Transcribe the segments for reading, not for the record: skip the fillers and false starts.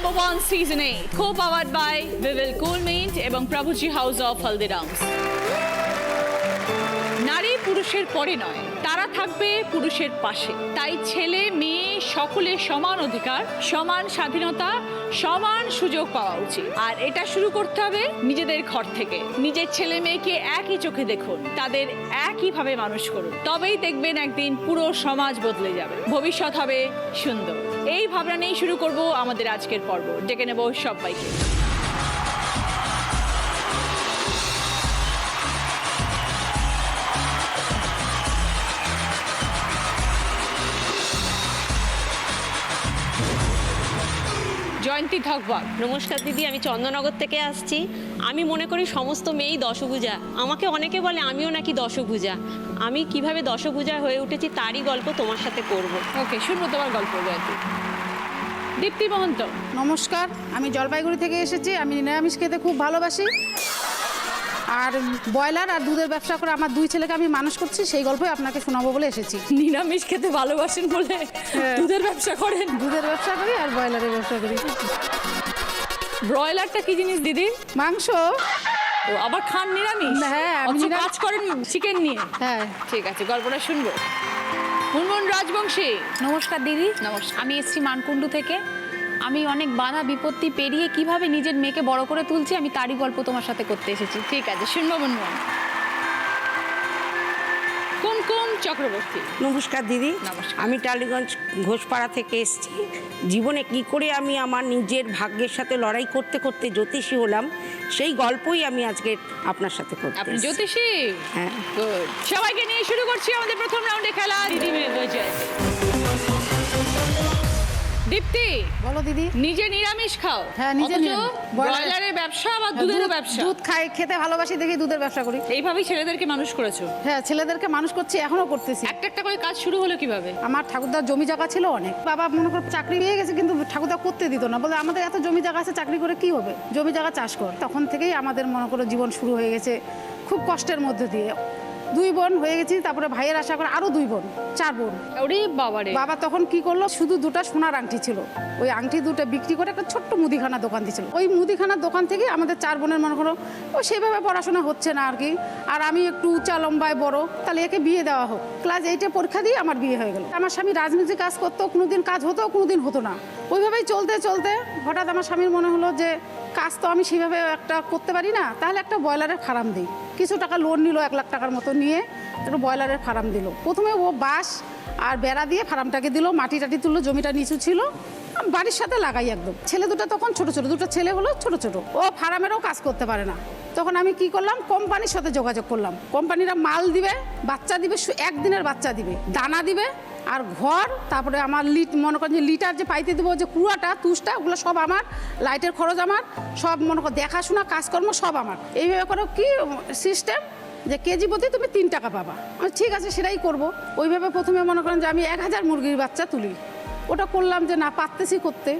#1 Season 8, co-powered by Vival Cool Mint এবং Prabhuji house of Haldiram's. নারী পুরুষের পরে নয়, তারা থাকবে পুরুষের পাশে। তাই ছেলে মেয়ে সকলের সমান অধিকার, সমান স্বাধীনতা, সমান সুযোগ পাওয়া উচিত। আর এটা শুরু করতে হবে নিজেদের ঘর থেকে। নিজের ছেলে মেয়েকে একই চোখে দেখুন, তাদের একইভাবে মানুষ করুন, তবেই দেখবেন একদিন পুরো সমাজ বদলে যাবে, ভবিষ্যৎ হবে সুন্দর। এই ভাবনা নিয়েই শুরু করব আমাদের আজকের পর্ব। ডেকে নেব সবাইকে। জয়ন্তী ঠকবাগ। নমস্কার দিদি, আমি চন্দননগর থেকে আসছি। আমি মনে করি সমস্ত মেয়েই দশভুজা। আমাকে অনেকে বলে আমিও নাকি দশভুজা। আমি কিভাবে দশভুজা হয়ে উঠেছি তারই গল্প তোমার সাথে করব। ওকে, শুনবো তোমার গল্প। জয়ন্তী। দীপ্তি মহন্ত। নমস্কার, আমি জলপাইগুড়ি থেকে এসেছি। আমি নিরামিষ খেতে খুব ভালোবাসি, আর ব্রয়লার আর দুধের ব্যবসা করে আমার দুই ছেলেকে আমি মানুষ করছি, সেই গল্পই আপনাকে শোনাবো বলে এসেছি। নিরামিষ খেতে ভালোবাসেন বলে দুধের ব্যবসা করেন? দুধের ব্যবসা করি আর ব্রয়লারের ব্যবসা করি। ব্রয়লারটা কি জিনিস দিদি? মাংস। ও, আবার খান নিরামিষ? হ্যাঁ, আমি অথচ নিরামিষ। কাজ করেন চিকেন নিয়ে। হ্যাঁ, ঠিক আছে, গল্পটা শুনবো। মুনমুন রাজবংশী। নমস্কার দিদি। নমস্কার। আমি এসেছি মানকুণ্ডু থেকে। আমি অনেক বাধা বিপত্তি পেরিয়ে কিভাবে নিজের মেয়েকে বড় করে তুলছি, আমি তারই গল্প তোমার সাথে করতে এসেছি। ঠিক আছে, শুনবো মুনমুন। কুমকুম চক্রবর্তী। নমস্কার দিদি। নমস্কার। আমি টালিগঞ্জ ঘোষপাড়া থেকে এসেছি। জীবনে কি করে আমি আমার নিজের ভাগ্যের সাথে লড়াই করতে করতে জ্যোতিষী হলাম, সেই গল্পই আমি আজকে আপনার সাথে করতে আপনি এসেছি। জ্যোতিষী? হ্যাঁ। গুড। সবাইকে নিয়ে শুরু করছি আমাদের প্রথম রাউন্ডে খেলা। দিদি মেয়ে জয়। দীপ্তি, বলো দিদি। নিজে নিরামিষ খাও? হ্যাঁ, নিজে অথচ নিরামিষ। ব্রয়লারের ব্যবসা বা দুধের ব্যবসা? দুধ খাই, খেতে ভালোবাসি দেখি দুধের ব্যবসা করি। এইভাবেই ছেলেদেরকে মানুষ করেছো? হ্যাঁ, ছেলেদেরকে মানুষ করছি, এখনো করতেছি। একটা একটা করে কাজ শুরু হলো কিভাবে? আমার ঠাকুরদার জমি জায়গা ছিল অনেক। বাবা মনে করো চাকরি পেয়ে গেছে, কিন্তু ঠাকুরদা করতে দিত না, বলে আমাদের এত জমি জায়গা আছে, চাকরি করে কি হবে, জমি জায়গা চাষ কর। তখন থেকেই আমাদের মনে করো জীবন শুরু হয়ে গেছে খুব কষ্টের মধ্যে দিয়ে। 2 বোন হয়ে গেছি, তারপরে ভাইয়ের আশা করে আরো 2 বোন, 4 বোন। ওরে বাবারে। বাবা তখন কি করলো, শুধু 2টা সোনার আংটি ছিল, ওই আংটি 2টা বিক্রি করে একটা ছোট্ট মুদিখানা দোকান দিয়েছিল। ওই মুদিখানার দোকান থেকে আমাদের 4 বোনের মনে করো ও সেভাবে পড়াশোনা হচ্ছে না আর কি। আর আমি একটু উঁচা লম্বায় বড়, তাহলে একে বিয়ে দেওয়া হোক। ক্লাস 8-এ পরীক্ষা দিয়ে আমার বিয়ে হয়ে গেল। আমার স্বামী রাজনীতি কাজ করতো, কোনোদিন কাজ হতো, কোনোদিন হতো না। ওইভাবেই চলতে চলতে হঠাৎ আমার স্বামীর মনে হলো যে কাজ তো আমি সেভাবে একটা করতে পারি না, তাহলে একটা ব্রয়লারের ফার্ম দিই। কিছু টাকা লোন নিল, 1 লাখ টাকার মতো নিয়ে একটু ব্রয়লারের ফার্ম দিল। প্রথমে ও বাঁশ আর বেড়া দিয়ে ফার্মটাকে দিল, মাটি টাটি তুললো, জমিটা নিচু ছিল, বাড়ির সাথে লাগাই একদম। ছেলে 2টা তখন ছোট ছোট, 2টা ছেলে হলো ছোট ছোট, ও ফার্মেরও কাজ করতে পারে না। তখন আমি কি করলাম, কোম্পানির সাথে যোগাযোগ করলাম। কোম্পানিরা মাল দিবে, বাচ্চা দিবে, 1 দিনের বাচ্চা দিবে, দানা দিবে, আর ঘর, তারপরে আমার মনে করেন যে লিটার যে পাইতে দেবো, যে কুড়াটা তুষটা, ওগুলো সব আমার, লাইটের খরচ আমার, সব মনে করো দেখাশোনা কাজকর্ম সব আমার। এইভাবে করো কি সিস্টেম যে কেজি প্রতি তুমি 3 টাকা পাবা। ঠিক আছে, সেটাই করব। ওইভাবে প্রথমে মনে করেন যে আমি 1000 মুরগির বাচ্চা তুলি। ওটা করলাম যে না পারতেছি করতে,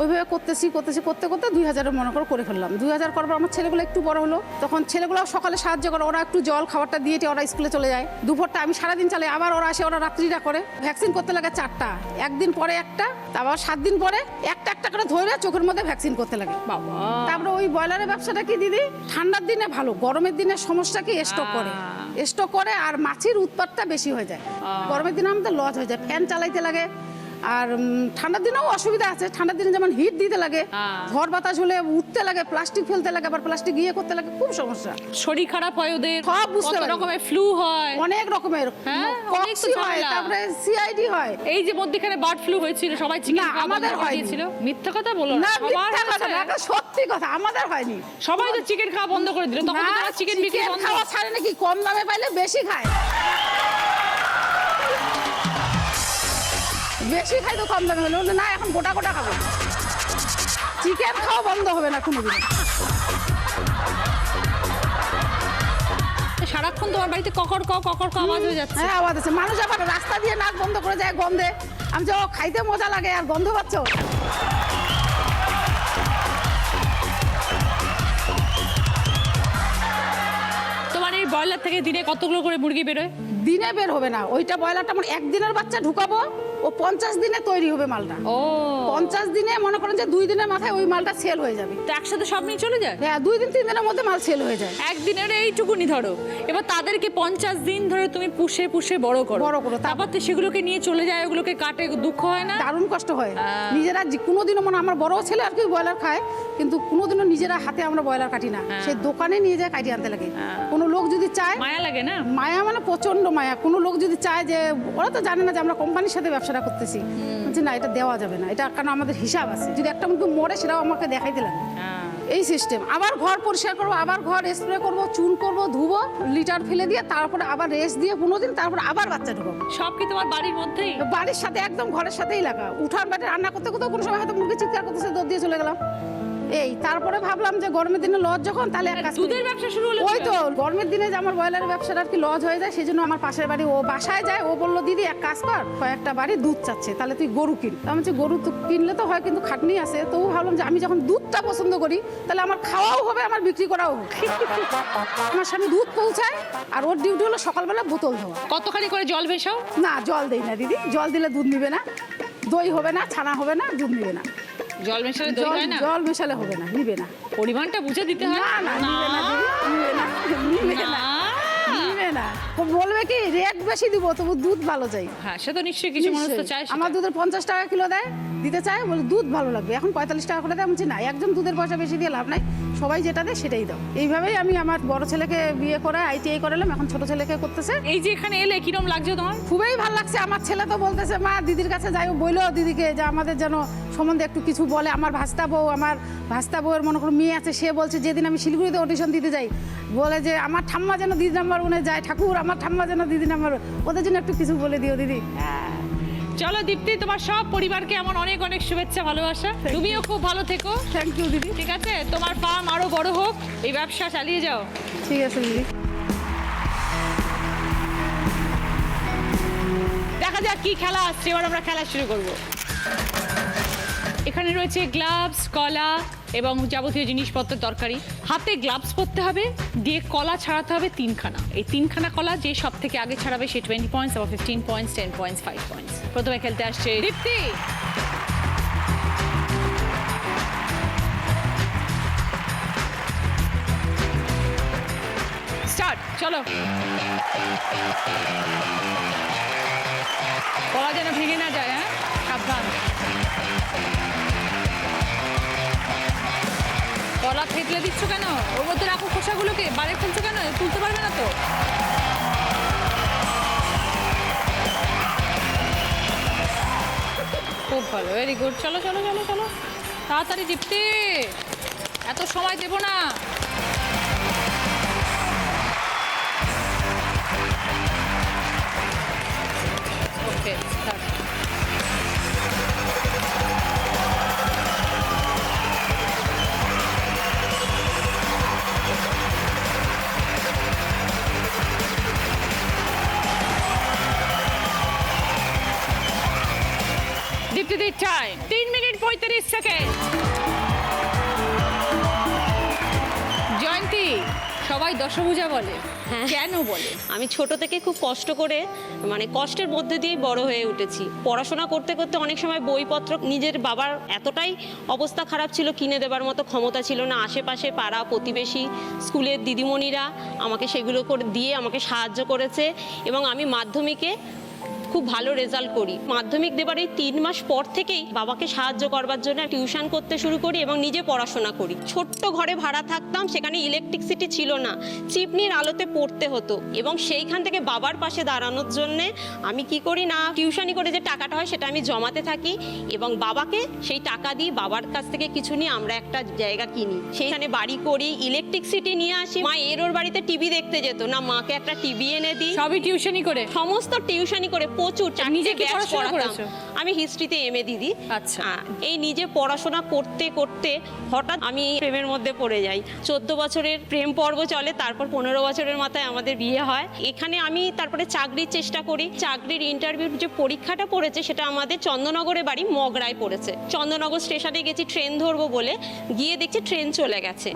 ওইভাবে করতেছি করতে করতে 2000 মনে করে ফেললাম। 2000 করার পর আমার ছেলেগুলো একটু বড় হলো, তখন ছেলেগুলো সকালে সাহায্য করে, ওরা একটু জল খাবারটা দিয়ে ওরা স্কুলে চলে যায়। দুপুরটা আমি সারাদিন চালাই, আবার ওরা আসে, ওরা রাত্রিটা করে। ভ্যাকসিন করতে লাগে 4টা, একদিন পরে একটা, তারপর 7 দিন পরে একটা একটা করে ধরে চোখের মধ্যে ভ্যাকসিন করতে লাগে। বাবা। তারপরে ওই ব্রয়লারের ব্যবসাটা কি দিদি, ঠান্ডার দিনে ভালো, গরমের দিনে সমস্যা কি স্টক করে আর মাছির উৎপাতটা বেশি হয়ে যায়। গরমের দিনে আমাদের লস হয়ে যায়, ফ্যান চালাইতে লাগে। আর ঠান্ডার দিনেও অসুবিধা আছে, ঠান্ডার দিনে যেমন হিট দিতে লাগে, ঝড় বাতাস হলে উঠতে লাগে, প্লাস্টিক ফেলতে লাগে, আবার প্লাস্টিক ইয়ে করতে লাগে, খুব সমস্যা। শরীর খারাপ হয় ওদের, সব বুঝতে কত পারি। রকমের ফ্লু হয়, অনেক রকমের, হ্যাঁ, অনেক তো কক্সি হয়, ঝামেলা। তারপরে সিআইডি হয়। এই যে মধ্যখানে বার্ড ফ্লু হয়েছিল, সবাই চিকেন না, খাওয়া আমাদের বন্ধ করে হয়নি। দিয়েছিল। মিথ্যা কথা বলো না, না, সবার মিথ্যা কথা হয়েছে। না, এটা সত্যি কথা, আমাদের হয়নি। সবাই তো চিকেন খাওয়া বন্ধ করে দিল, তখন তো না, তারা চিকেন বিক্রি চিকেন বন্ধ। খাওয়া ছাড়ে নাকি, কম দামে পাইলে বেশি খায়। বেশি খাই তো কম দামে হলো না, এখন গোটা গোটা খাবো। চিকেন খাওয়া বন্ধ হবে না কোনোদিন। সারাক্ষণ তোমার বাড়িতে ককর ক আওয়াজ হয়ে যাচ্ছে। হ্যাঁ, আওয়াজ আছে। মানুষ আবার রাস্তা দিয়ে নাক বন্ধ করে যায় গন্ধে। আমি যে ও খাইতে মজা লাগে আর গন্ধ পাচ্ছ। তোমার এই ব্রয়লার থেকে দিনে কতগুলো করে মুরগি বেরোয়? দিনে বের হবে না। ওইটা ব্রয়লারটা আমার একদিনের বাচ্চা ঢুকাবো, ও 50 দিনে তৈরি হবে মালটা। ও 50 দিনে মনে করেন যে 2 দিনের মাথায় ওই মালটা সেল হয়ে যাবে। তো একসাথে সব নিয়ে চলে যায় হ্যাঁ, 2 দিন 3 দিনের মধ্যে মাল সেল হয়ে যায়। একদিনের এইটুকুনি ধরো, এবার তাদেরকে 50 দিন ধরে তুমি পুষে পুষে বড় করো, তারপর তো সেগুলোকে নিয়ে চলে যায়, ওগুলোকে কাটে, দুঃখ হয় না? দারুণ কষ্ট হয়। নিজেরা কোনোদিনও মানে আমার বড় ছেলে আর কি ব্রয়লার খায়, কিন্তু কোনোদিনও নিজেরা হাতে আমরা ব্রয়লার কাটি না, সে দোকানে নিয়ে যায় কাটিয়ে আনতে লাগে। কোনো লোক যদি চায়, মায়া লাগে না? মায়া মানে প্রচন্ড মায়া। কোনো লোক যদি চায় যে, ওরা তো জানে না যে আমরা কোম্পানির সাথে ব্যবসাটা করতেছি, বলছি না এটা দেওয়া যাবে না, এটা কারণ আমাদের হিসাব আছে, যদি একটা মুরগি মরে সেটাও আমাকে দেখাইতে লাগে। এই সিস্টেম। আবার ঘর পরিষ্কার করবো, আবার ঘর স্প্রে করবো, চুন করবো, ধুবো, লিটার ফেলে দিয়ে তারপরে আবার রেস্ট দিয়ে 15 দিন, তারপরে আবার বাচ্চা ঢুকাবো। সব কি তোমার বাড়ির মধ্যেই? বাড়ির সাথে একদম ঘরের সাথেই লাগা। উঠান বাড়ি রান্না করতে করতে কোনো সময় হয়তো মুরগি চিৎকার করতেছে, দৌড় দিয়ে চলে গেলাম। এই তারপরে ভাবলাম যে গরমের দিনে লজ যখন, তাহলে এক কাজ করি। দুধের ব্যবসা শুরু হলো? ওই তো গরমের দিনে যে আমার ব্রয়লারের ব্যবসাটা আর কি লজ হয়ে যায়, সেই জন্য আমার পাশের বাড়ি ও বাসায় যায়, ও বললো দিদি এক কাজ কর, কয়েকটা বাড়ি দুধ চাচ্ছে, তাহলে তুই গরু কিন। আমি বলছি গরু তো কিনলে তো হয়, কিন্তু খাটনি আছে। তো ভাবলাম যে আমি যখন দুধটা পছন্দ করি, তাহলে আমার খাওয়াও হবে, আমার বিক্রি করাও হবে। আমার স্বামী দুধ পৌঁছায়, আর ওর ডিউটি হলো সকালবেলা বোতল ধোয়া। কতখানি করে জল মেশাও? না, জল দেই না দিদি, জল দিলে দুধ নিবে না, দই হবে না, ছানা হবে না, দুধ নিবে না। জল মেশালে দই হয় না? জল মেশালে হবে না, নিবে না। পরিমাণটা বুঝে দিতে হয়। না না, নিবে না দিদি, নিবে না, নিবে না, নিবে না। ও বলবে কি রেট বেশি দিব, তবু দুধ ভালো চাই। হ্যাঁ, সে তো নিশ্চয়ই কিছু মানুষ তো চায়। আমার দুধের 50 টাকা কিলো দেয়, দিতে চায়, বলে দুধ ভালো লাগবে, এখন 45 টাকা করে দেয়। আমি বলছি না, একজন দুধের পয়সা বেশি দিয়ে লাভ নাই, সবাই যেটা দেয় সেটাই দাও। এইভাবেই আমি আমার বড় ছেলেকে বিয়ে করে ITI করালাম, এখন ছোট ছেলেকে করতেছে। এই যে এখানে এলে কিরম লাগছে তোমার? খুবই ভালো লাগছে। আমার ছেলে তো বলতেছে মা দিদির কাছে যাই, ও বললো দিদিকে যে আমাদের যেন সম্বন্ধে একটু কিছু বলে। আমার ভাস্তা বউয়ের মনে করো মেয়ে আছে, সে বলছে যেদিন আমি শিলিগুড়িতে অডিশন দিতে যাই, বলে যে আমার ঠাম্মা যেন দিদি নাম্বার 1-এ যায়, ঠাকুর আমার ঠাম্মা যেন দিদি নাম্বার, ওদের জন্য একটু কিছু বলে দিও দিদি। চলো দীপ্তি, তোমার সব পরিবারকে আমার অনেক অনেক শুভেচ্ছা, ভালোবাসা। তুমিও খুব ভালো থেকো। থ্যাংক ইউ দিদি। ঠিক আছে, তোমার ফার্ম আরো বড় হোক, এই ব্যবসা চালিয়ে যাও। ঠিক আছে দিদি। দেখা যাক কি খেলা আসছে, এবার আমরা খেলা শুরু করব। এখানে রয়েছে গ্লাভস, কলা এবং যাবতীয় জিনিসপত্রের দরকারি। হাতে গ্লাভস পরতে হবে, দিয়ে কলা ছাড়াতে হবে 3খানা। এই 3খানা কলা যে সব থেকে আগে ছাড়াবে সে 20 পয়েন্টস, আবার 15 পয়েন্টস, 10 পয়েন্টস, 5 পয়েন্টস। প্রথমে খেলতে আসছে দীপ্তি। স্টার্ট, চলো। কলা যেন ভেঙে না যায়, হ্যাঁ, সাবধান। কলা থেতলে দিচ্ছ কেন? ওর মধ্যে রাখো খোসাগুলোকে, বাইরে ফেলছো কেন? তুলতে পারবে না তো। খুব ভালো, ভেরি গুড। চলো চলো চলো চলো, তাড়াতাড়ি দীপ্তি, এত সময় দেবো না। ওকে, দীপ্তি টাইম 3 মিনিট 35 সেকেন্ড। জয়ন্তী, সবাই দশভুজা বলে, কেন বলে? আমি ছোট থেকে খুব কষ্ট করে, মানে কষ্টের মধ্যে দিয়েই বড় হয়ে উঠেছি। পড়াশোনা করতে করতে অনেক সময় বইপত্র, নিজের বাবার এতটাই অবস্থা খারাপ ছিল, কিনে দেবার মতো ক্ষমতা ছিল না। আশেপাশে পাড়া প্রতিবেশী, স্কুলের দিদিমণিরা আমাকে সেগুলো করে দিয়ে আমাকে সাহায্য করেছে, এবং আমি মাধ্যমিকে খুব ভালো রেজাল্ট করি। মাধ্যমিক দেবার এই 3 মাস পর থেকেই বাবাকে সাহায্য করবার জন্য টিউশন করতে শুরু করি এবং নিজে পড়াশোনা করি। ছোট্ট ঘরে ভাড়া থাকতাম, সেখানে ইলেকট্রিসিটি ছিল না, চিমনির আলোতে পড়তে হতো, এবং সেইখান থেকে বাবার পাশে দাঁড়ানোর জন্যে আমি কি করি না, টিউশনি করে যে টাকাটা হয় সেটা আমি জমাতে থাকি, এবং বাবাকে সেই টাকা দিই, বাবার কাছ থেকে কিছু নিয়ে আমরা একটা জায়গা কিনি, সেইখানে বাড়ি করি, ইলেকট্রিসিটি নিয়ে আসি। মা ওর বাড়িতে টিভি দেখতে যেত না, মাকে একটা টিভি এনে দিই। সবই টিউশনি করে? সমস্ত টিউশনি করে, প্রচুর। নিজে কি পড়াশোনা করেছো? আমি হিস্ট্রিতে MA দিদি। আচ্ছা। এই নিজে পড়াশোনা করতে করতে হঠাৎ আমি প্রেমের মধ্যে পড়ে যাই। 14 বছরের প্রেম পর্ব চলে, তারপর 15 বছরের মাথায় আমাদের বিয়ে হয়। এখানে আমি তারপরে চাকরির চেষ্টা করি। চাকরির ইন্টারভিউর যে পরীক্ষাটা পড়েছে সেটা আমাদের চন্দননগরে বাড়ি, মগরায় পড়েছে। চন্দননগর স্টেশনে গেছি ট্রেন ধরবো বলে, গিয়ে দেখছি ট্রেন চলে গেছে।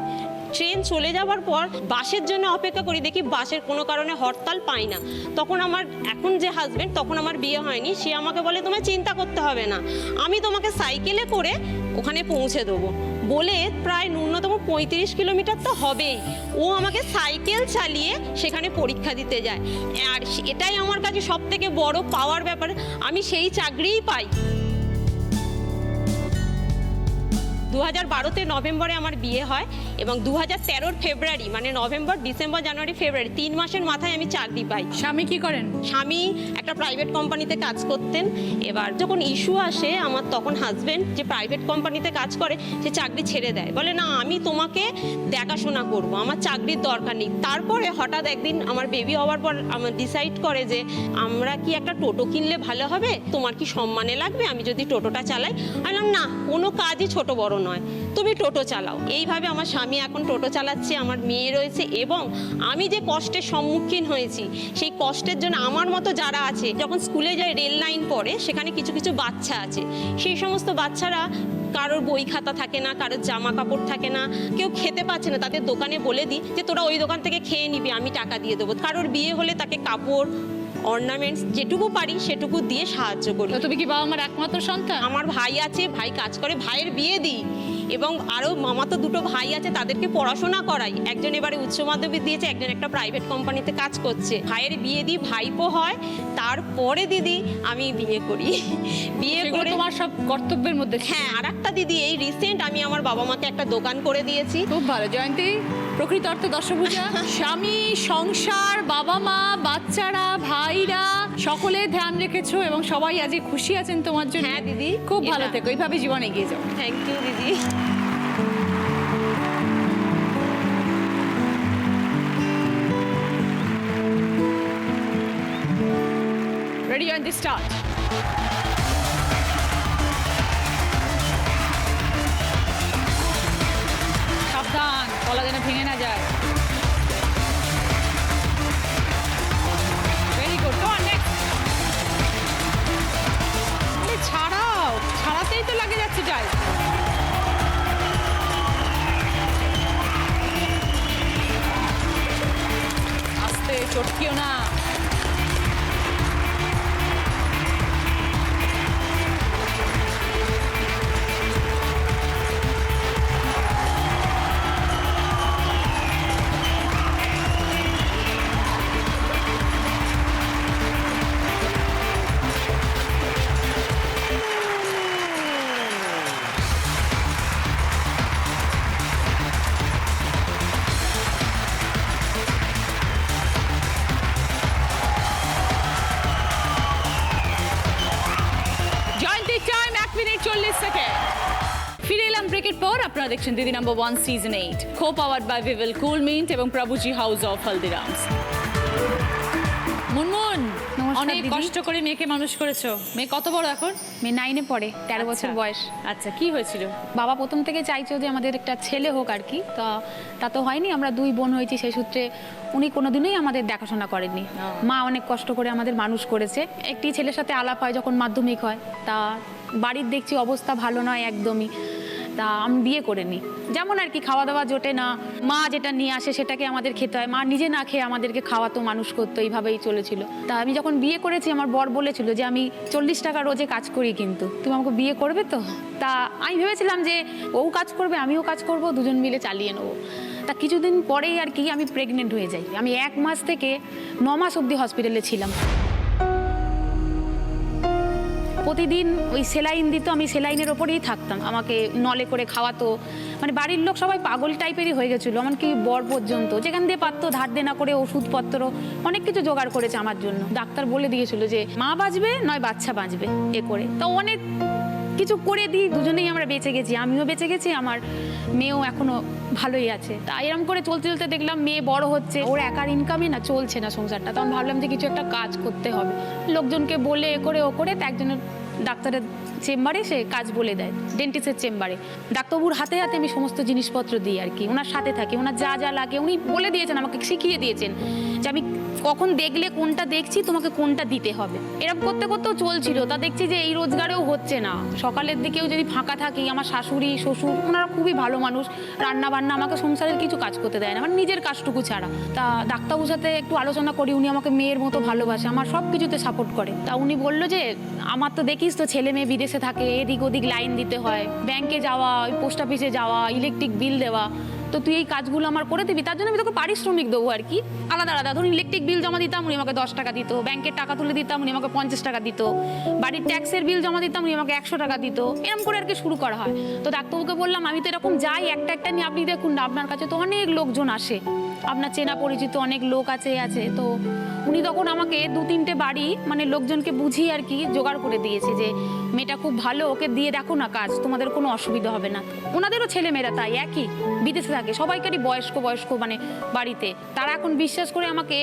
ট্রেন চলে যাওয়ার পর বাসের জন্য অপেক্ষা করি, দেখি বাসের কোনো কারণে হরতাল পাই না। তখন আমার এখন যে হাজবেন্ড, তখন আমার বিয়ে হয়নি, সে আমাকে বলে তোমায় চিন্তা করতে হবে না, আমি তোমাকে সাইকেলে করে ওখানে পৌঁছে দেবো বলে প্রায় ন্যূনতম 35 কিলোমিটার তো হবেই ও আমাকে সাইকেল চালিয়ে সেখানে পরীক্ষা দিতে যায়। আর এটাই আমার কাছে সব থেকে বড় পাওয়ার ব্যাপার, আমি সেই চাকরিই পাই। 2012-তে নভেম্বরে আমার বিয়ে হয় এবং 2013-র ফেব্রুয়ারি, মানে নভেম্বর, ডিসেম্বর, জানুয়ারি, ফেব্রুয়ারি 3 মাসের মাথায় আমি চাকরি পাই। স্বামী কি করেন? স্বামী একটা প্রাইভেট কোম্পানিতে কাজ করতেন। এবার যখন ইস্যু আসে আমার, তখন হাজবেন্ড যে প্রাইভেট কোম্পানিতে কাজ করে সে চাকরি ছেড়ে দেয়, বলে না আমি তোমাকে দেখাশোনা করব, আমার চাকরির দরকার নেই। তারপরে হঠাৎ একদিন আমার বেবি হওয়ার পর আমার ডিসাইড করে যে আমরা কি একটা টোটো কিনলে ভালো হবে, তোমার কি সম্মানে লাগবে আমি যদি টোটোটা চালাই? আমি বললাম না, কোনো কাজই ছোট বড় নয়, তুমি টোটো চালাও। এইভাবে আমার স্বামী এখন টোটো চালাচ্ছে, আমার মেয়ে রয়েছে। এবং আমি যে কষ্টের সম্মুখীন হয়েছি সেই কষ্টের জন্য আমার মতো যারা আছে, যখন স্কুলে যায় রেল লাইন পড়ে সেখানে কিছু কিছু বাচ্চা আছে, সেই সমস্ত বাচ্চারা কারোর বই খাতা থাকে না, কারোর জামা কাপড় থাকে না, কেউ খেতে পাচ্ছে না, তাদের দোকানে বলে দিই যে তোরা ওই দোকান থেকে খেয়ে নিবি, আমি টাকা দিয়ে দেবো। কারোর বিয়ে হলে তাকে কাপড়, অর্নামেন্টস যেটুকু পারি সেটুকু দিয়ে সাহায্য করি। তো তুমি কি বাবা মার একমাত্র সন্তান? আমার ভাই আছে, ভাই কাজ করে, ভাইয়ের বিয়ে দিই এবং আরও মামাতো দুটো ভাই আছে, তাদেরকে পড়াশোনা করাই। একজন এবারে উচ্চ মাধ্যমিক দিয়েছে, একজন একটা প্রাইভেট কোম্পানিতে কাজ করছে। ভাইয়ের বিয়ে দিই, ভাইপো হয়, তারপরে দিদি আমি বিয়ে করি। বিয়ে করে তোমার সব কর্তব্যের মধ্যে ছিল। হ্যাঁ, আর একটা দিদি এই রিসেন্ট আমি আমার বাবা মাকে একটা দোকান করে দিয়েছি। খুব ভালো জয়ন্তী, প্রকৃত অর্থে দশভূজা। স্বামী, সংসার, বাবা মা, বাচ্চারা, ভাইরা সকলে ধ্যান রেখেছো এবং সবাই আজকে খুশি আছেন তোমার জন্য। হ্যাঁ দিদি, খুব ভালো থেকো, এইভাবে জীবনে এগিয়ে যাও। থ্যাংক ইউ দিদি। রেডি জয়ন্তী, স্টার্ট। সাবধান, গলা যেন ভেঙে না যায়। Very good, go on next. আরে ছাড়াও, ছাড়াতেই তো লাগে যাচ্ছে যাই। আস্তে, চটকিও না। ফিরে এলাম ব্রেকের পর। আপনারা দেখছেন Didi number 1 season 8, co powered by Vivel cool mint এবং প্রভুজি হাউস অফ হলদিরামস। মুনমুন, নমস্কার অনেক দিদি। কষ্ট করে মেয়েকে মানুষ করেছো। মেয়ে কত বড় এখন? মেয়ে 9-এ পড়ে, 13 বছর বয়স। আচ্ছা, কি হয়েছিল? বাবা প্রথম থেকে চাইছো যে আমাদের একটা ছেলে হোক আর কি, তা তো হয়নি। আমরা 2 বোন হয়েছি, সেই সূত্রে উনি কোনোদিনই আমাদের দেখাশোনা করেননি। মা অনেক কষ্ট করে আমাদের মানুষ করেছে। একটি ছেলের সাথে আলাপ হয় যখন মাধ্যমিক হয়, তা বাড়ির দেখছি অবস্থা ভালো নয় একদমই, তা আমি বিয়ে করে নিই। যেমন আর কি, খাওয়া দাওয়া জোটে না, মা যেটা নিয়ে আসে সেটাকে আমাদের খেতে হয়, মা নিজে না খেয়ে আমাদেরকে খাওয়াতো, মানুষ করতো, এইভাবেই চলেছিল। তা আমি যখন বিয়ে করেছি আমার বর বলেছিল যে আমি 40 টাকা রোজে কাজ করি, কিন্তু তুমি আমাকে বিয়ে করবে তো? তা আমি ভেবেছিলাম যে ও কাজ করবে আমিও কাজ করব, দুজন মিলে চালিয়ে নেবো। তা কিছুদিন পরেই আর কি আমি প্রেগনেন্ট হয়ে যাই। আমি 1 মাস থেকে 9 মাস অবধি হসপিটালে ছিলাম। প্রতিদিন ওই সেলাইন দিত, আমি সেলাইনের ওপরেই থাকতাম, আমাকে নলে করে খাওয়াতো। মানে বাড়ির লোক সবাই পাগল টাইপেরই হয়ে গেছিলো, এমনকি বর পর্যন্ত যেখান দিয়ে পারতো ধার দেনা করে ওষুধপত্র অনেক কিছু জোগাড় করেছে আমার জন্য। ডাক্তার বলে দিয়েছিল যে মা বাঁচবে নয় বাচ্চা বাঁচবে, এ করে। তো অনেক কিছু করে দিই, দুজনেই আমরা বেঁচে গেছি, আমিও বেঁচে গেছি, আমার মেয়েও এখনো ভালোই আছে। তা এরকম করে চলতে চলতে দেখলাম মেয়ে বড় হচ্ছে, ওর একার ইনকামে না চলছে না সংসারটা। তখন ভাবলাম যে কিছু একটা কাজ করতে হবে। লোকজনকে বলে এ করে ও করে, তা একজনের ডাক্তারের চেম্বারে সে কাজ বলে দেয়, ডেন্টিস্টের চেম্বারে। ডাক্তারবাবুর হাতে হাতে আমি সমস্ত জিনিসপত্র দিই আর কি, ওনার সাথে থাকি, ওনার যা যা লাগে উনি বলে দিয়েছেন, আমাকে শিখিয়ে দিয়েছেন যে আমি কখন দেখলে কোনটা দেখছি তোমাকে কোনটা দিতে হবে। এরকম করতে করতেও চলছিল, তা দেখছি যে এই রোজগারেও হচ্ছে না। সকালের দিকেও যদি ফাঁকা থাকি, আমার শাশুড়ি শ্বশুর ওনারা খুবই ভালো মানুষ, রান্না বান্না আমাকে সংসারের কিছু কাজ করতে দেয় না, মানে নিজের কাজটুকু ছাড়া। তা ডাক্তারবাবুর সাথে একটু আলোচনা করি, উনি আমাকে মেয়ের মতো ভালোবাসে, আমার সব কিছুতে সাপোর্ট করে। তা উনি বললো যে আমার তো দেখিস তো ছেলে মেয়ে বিদেশে থাকে, এদিক ওদিক লাইন দিতে হয়, ব্যাংকে যাওয়া, পোস্ট অফিসে যাওয়া, ইলেকট্রিক বিল দেওয়া, তো তুই এই কাজগুলো আমার করে দিবি, তার জন্য আমি তোকে পারিশ্রমিক দেবো আর কি, আলাদা আলাদা। ধরুন ইলেকট্রিক বিল জমা দিতাম, উনি আমাকে 10 টাকা দিত, ব্যাংকের টাকা তুলে দিতাম, উনি আমাকে 50 টাকা দিত, বাড়ির ট্যাক্সের বিল জমা দিতাম, উনি আমাকে 100 টাকা দিত, এরকম করে আর কি শুরু করা হয়। তো ডাক্তারবাবুকে বললাম আমি তো এরকম যাই একটা একটা নিয়ে, আপনি দেখুন না আপনার কাছে তো অনেক লোকজন আসে, আপনার চেনা পরিচিত অনেক লোক আছে। তো উনি তখন আমাকে 2-3টে বাড়ি মানে লোকজনকে বুঝিয়ে আর কি জোগাড় করে দিয়েছে যে মেয়েটা খুব ভালো, ওকে দিয়ে দেখো না কাজ, তোমাদের কোনো অসুবিধা হবে না। ওনাদেরও ছেলে মেয়েরা তাই একই বিদেশে থাকে, সবাইকারই বয়স্ক মানে বাড়িতে। তারা এখন বিশ্বাস করে আমাকে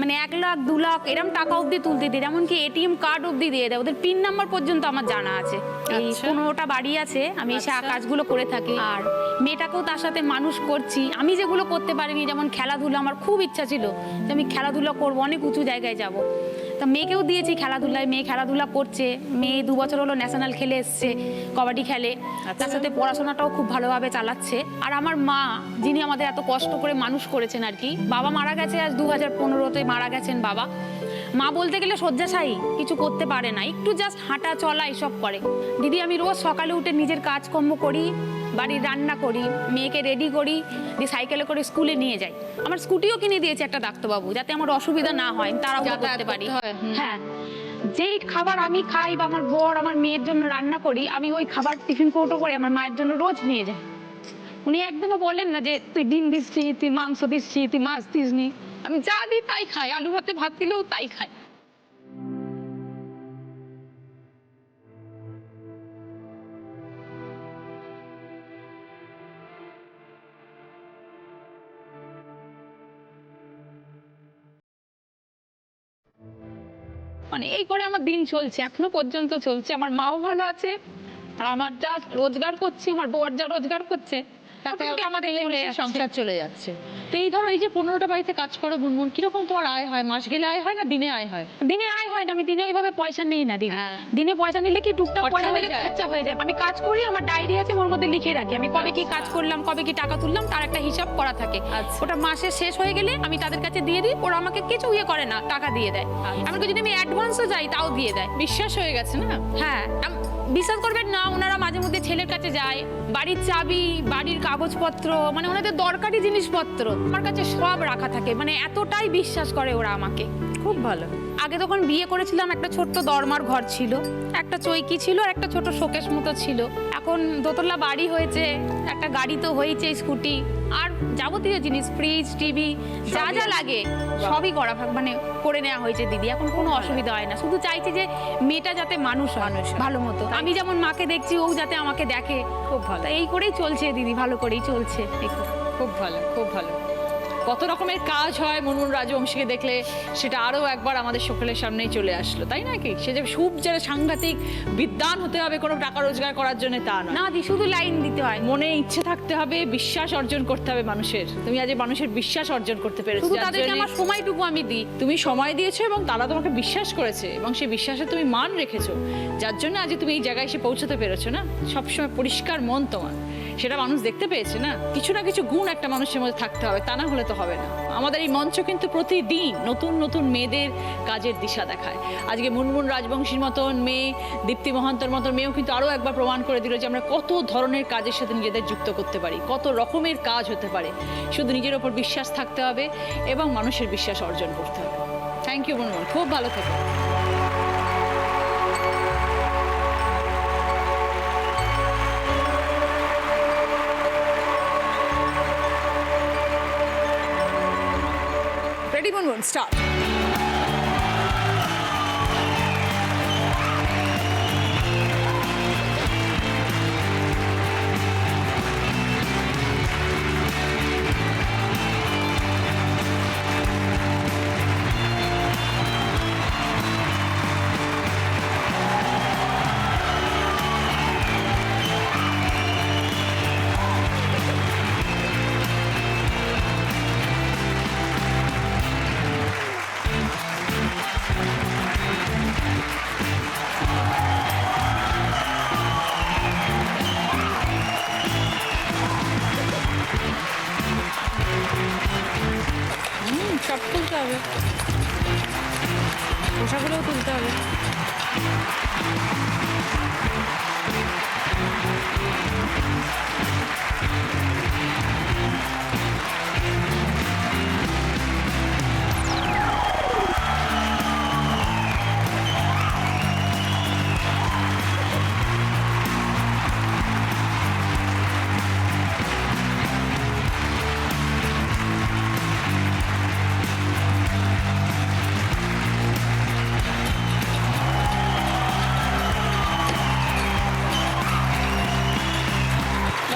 মানে 1 লাখ 2 লাখ এরম টাকা অবধি তুলতে দেয়, এমনকি এটিএম কার্ড অবধি দিয়ে দেয়, ওদের পিন নাম্বার পর্যন্ত আমার জানা আছে। এই 15টা বাড়ি আছে, আমি এসে কাজগুলো করে থাকি। আর মেয়েটাকেও তার সাথে মানুষ করছি, আমি যেগুলো করতে পারিনি, যেমন খেলাধুলা, আমার খুব ইচ্ছা ছিল যে আমি খেলাধুলা করবো, অনেক উঁচু জায়গায় যাব। তা মেয়েকেও দিয়েছি খেলাধুলায়, মেয়ে খেলাধুলা করছে, মেয়ে 2 বছর হলো ন্যাশনাল খেলে এসছে, কবাডি খেলে, তার সাথে পড়াশোনাটাও খুব ভালোভাবে চালাচ্ছে। আর আমার মা, যিনি আমাদের এত কষ্ট করে মানুষ করেছেন আর কি, বাবা মারা গেছে আজ 2015-তে মারা গেছেন বাবা। মা বলতে গেলে শয্যাশায়ী, কিছু করতে পারে না, একটু জাস্ট হাঁটা চলা এসব করে। দিদি আমি রোজ সকালে উঠে নিজের কাজকর্ম করি, বাড়ির রান্না করি, মেয়েকে রেডি করি, দিয়ে সাইকেলে করে স্কুলে নিয়ে যাই। আমার স্কুটিও কিনে দিয়েছে একটা ডাক্তারবাবু, যাতে আমার অসুবিধা না হয়, তাড়াহুড়ো করতে পারি। হ্যাঁ, যেই খাবার আমি খাই বা আমার বর আমার মেয়ের জন্য রান্না করি, আমি ওই খাবার টিফিন কৌটো করে আমার মায়ের জন্য রোজ নিয়ে যাই। উনি একদমও বলেন না যে তুই ডিম দিচ্ছি, তুই মাংস দিচ্ছি, তুই মাছ দিসনি, আমি যা দিই তাই খাই, আলু ভাতে ভাত দিলেও তাই খাই। মানে এই করে আমার দিন চলছে, এখনো পর্যন্ত চলছে। আমার মাও ভালো আছে, আর আমার যা রোজগার করছি, আমার বর যা রোজগার করছে, তাতে আমাদের সংসার চলে যাচ্ছে। তো এই ধরো এই যে 15টা বাড়িতে কাজ করো গুনগুন, কিরকম তোমার আয় হয়? মাস গেলে আয় হয় না দিনে আয় হয়? দিনে আয় হয় না, আমি দিনে এইভাবে পয়সা নিই না দিদি। দিনে পয়সা নিলে কি টুকটাক খরচা পয়সা হয়ে দিলে যায়। খরচা হয়ে যায়। আমি কাজ করি, আমার ডায়েরি আছে, ওর মধ্যে লিখে রাখি আমি কবে কি কাজ করলাম, কবে কি টাকা তুললাম, তার একটা হিসাব করা থাকে। আচ্ছা। ওটা মাসের শেষ হয়ে গেলে আমি তাদের কাছে দিয়ে দিই, ওরা আমাকে কিছু করে না, টাকা দিয়ে দেয়। এমনকি যদি আমি অ্যাডভান্সও যাই তাও দিয়ে দেয়। বিশ্বাস হয়ে গেছে না? হ্যাঁ, বিশ্বাস করবেন না, ওনারা মাঝে মধ্যে ছেলের কাছে যায়, বাড়ির চাবি, বাড়ির কাগজপত্র, মানে ওনাদের দরকারি জিনিসপত্র আমার কাছে সব রাখা থাকে, মানে এতটাই বিশ্বাস করে ওরা আমাকে। খুব ভালো। আগে তখন বিয়ে করেছিলাম, একটা ছোট্ট দরমার ঘর ছিল, একটা চৌকি ছিল, আর একটা ছোট শোকেস মতো ছিল। এখন দোতলা বাড়ি হয়েছে, একটা গাড়ি তো হয়েছে, স্কুটি, আর যাবতীয় জিনিস, ফ্রিজ, টিভি, যা যা লাগে সবই করা মানে করে নেওয়া হয়েছে দিদি। এখন কোনো অসুবিধা হয় না, শুধু চাইছি যে মেয়েটা যাতে মানুষ হয় ভালো মতো। আমি যেমন মাকে দেখছি, ও যাতে আমাকে দেখে। খুব ভালো। তা এই করেই চলছে দিদি, ভালো করেই চলছে। খুব ভালো, খুব ভালো। কত রকমের কাজ হয় মুনমুন রাজবংশীকে দেখলে সেটা আরো একবার আমাদের সকলের সামনেই চলে আসলো, তাই নাকি? সে যে খুব যারা সাংঘাতিক বিদ্বান হতে হবে কোনো টাকা রোজগার করার জন্য তা না। না দি, শুধু লাইন দিতে হয়, মনে ইচ্ছে থাকতে হবে, বিশ্বাস অর্জন করতে হবে মানুষের। তুমি আজ এই মানুষের বিশ্বাস অর্জন করতে পেরেছো, শুধু যার তাদেরকে জন্যে আমার সময়টুকু আমি দিই। তুমি সময় দিয়েছো এবং তারা তোমাকে বিশ্বাস করেছে, এবং সেই বিশ্বাসে তুমি মান রেখেছো, যার জন্য আজ তুমি এই জায়গায় এসে পৌঁছতে পেরেছো। না, সবসময় পরিষ্কার মন তোমার, সেটা মানুষ দেখতে পেয়েছে। না, কিছু না কিছু গুণ একটা মানুষের মধ্যে থাকতে হবে, তা না হলে তো হবে না। আমাদের এই মঞ্চ কিন্তু প্রতিদিন নতুন নতুন মেয়েদের কাজের দিশা দেখায়। আজকে মুনমুন রাজবংশীর মতন মেয়ে, দীপ্তি মহান্তর মতন মেয়েও কিন্তু আরও একবার প্রমাণ করে দিল যে আমরা কত ধরনের কাজের সাথে নিজেদের যুক্ত করতে পারি, কত রকমের কাজ হতে পারে। শুধু নিজের ওপর বিশ্বাস থাকতে হবে এবং মানুষের বিশ্বাস অর্জন করতে হবে। থ্যাংক ইউ মুনমুন, খুব ভালো থেকো। Ready, Munmun, start.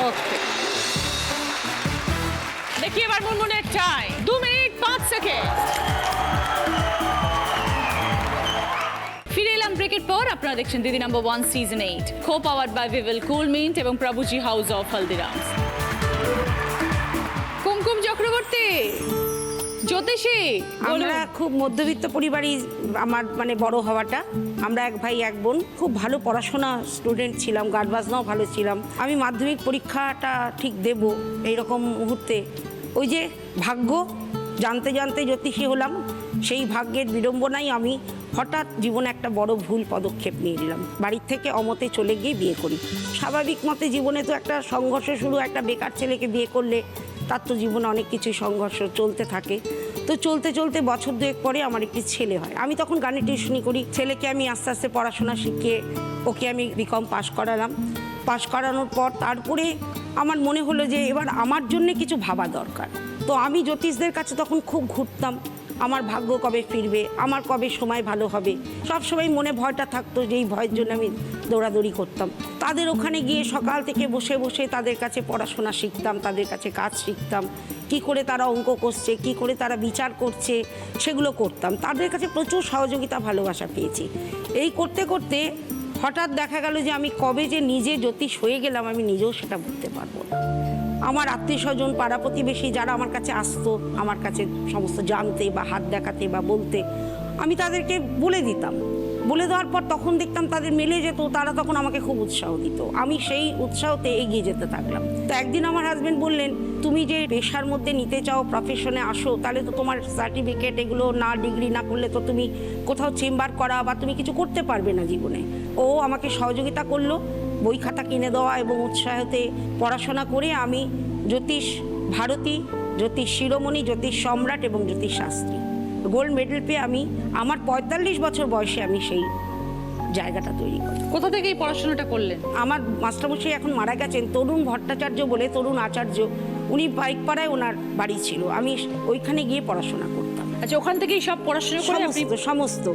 ওকে, দেখি এবার মুনমুনের টাইম 2 মিনিট 5 সেকেন্ড। ফিরে এলাম ব্রেকের পর। আপনারা দেখছেন Didi number 1 season 8, co powered by Vivel cool mint এবং প্রভুজি হাউস অফ হলদিরামস। কুমকুম চক্রবর্তী, জ্যোতিষী, আমরা খুব মধ্যবিত্ত পরিবারই, আমার মানে বড় হওয়াটা। আমরা এক ভাই এক বোন, খুব ভালো পড়াশোনা স্টুডেন্ট ছিলাম, গান বাজনাও ভালো ছিলাম। আমি মাধ্যমিক পরীক্ষাটা ঠিক দেব এইরকম মুহূর্তে ওই যে ভাগ্য জানতে জানতে জ্যোতিষী হলাম। সেই ভাগ্যের বিড়ম্বনায় আমি হঠাৎ জীবনে একটা বড় ভুল পদক্ষেপ নিয়ে নিলাম। বাড়ির থেকে অমতে চলে গিয়ে বিয়ে করি। স্বাভাবিক মতে জীবনে তো একটা সংঘর্ষ শুরু, একটা বেকার ছেলেকে বিয়ে করলে তার তো জীবনে অনেক কিছু সংঘর্ষ চলতে থাকে। তো চলতে চলতে বছর 2 পরে আমার একটি ছেলে হয়। আমি তখন গানের টিউশনি করি। ছেলেকে আমি আস্তে আস্তে পড়াশোনা শিখিয়ে ওকে আমি বিকম পাশ করালাম। পাশ করানোর পর তারপরে আমার মনে হলো যে এবার আমার জন্য কিছু ভাবা দরকার। তো আমি জ্যোতিষদের কাছে তখন খুব ঘুরতাম, আমার ভাগ্য কবে ফিরবে, আমার কবে সময় ভালো হবে। সব সময় মনে ভয়টা থাকতো, যে এই ভয়ের জন্য আমি দৌড়াদৌড়ি করতাম। তাদের ওখানে গিয়ে সকাল থেকে বসে বসে তাদের কাছে পড়াশোনা শিখতাম, তাদের কাছে কাজ শিখতাম, কি করে তারা অঙ্ক করছে, কি করে তারা বিচার করছে, সেগুলো করতাম। তাদের কাছে প্রচুর সহযোগিতা, ভালোবাসা পেয়েছি। এই করতে করতে হঠাৎ দেখা গেল যে আমি কবে যে নিজে জ্যোতিষ হয়ে গেলাম আমি নিজেও সেটা বলতে পারবো না। আমার আত্মীয় স্বজন, পাড়া প্রতিবেশী যারা আমার কাছে আসতো, আমার কাছে সমস্ত জানতে বা হাত দেখাতে বা বলতে, আমি তাদেরকে বলে দিতাম। বলে দেওয়ার পর তখন দেখতাম তাদের মিলে যেত, তারা তখন আমাকে খুব উৎসাহ দিত। আমি সেই উৎসাহতে এগিয়ে যেতে থাকলাম। তো একদিন আমার হাজবেন্ড বললেন, তুমি যে পেশার মধ্যে নিতে চাও, প্রফেশনে আসো, তাহলে তো তোমার সার্টিফিকেট এগুলো না, ডিগ্রি না করলে তো তুমি কোথাও চেম্বার করা বা তুমি কিছু করতে পারবে না জীবনে। ও আমাকে সহযোগিতা করলো, বই খাতা কিনে দেওয়া এবং উৎসাহতে পড়াশোনা করে আমি জ্যোতিষ ভারতী, জ্যোতিষ শিরোমণি, জ্যোতিষ সম্রাট এবং জ্যোতিষ শাস্ত্রী গোল্ড মেডেল পেয়ে আমি আমার 45 বছর বয়সে আমি সেই জায়গাটা তৈরি করি। কোথা থেকে এই পড়াশোনাটা করলেন? আমার মাস্টারমশাই এখন মারা গেছেন, তরুণ ভট্টাচার্য বলে, তরুণ আচার্য, উনি বাইকপাড়ায় ওনার বাড়ি ছিল। আমি ওইখানে গিয়ে পড়াশোনা করতাম। আচ্ছা, ওখান থেকেই সব পড়াশোনা করে আপনি? সমস্ত।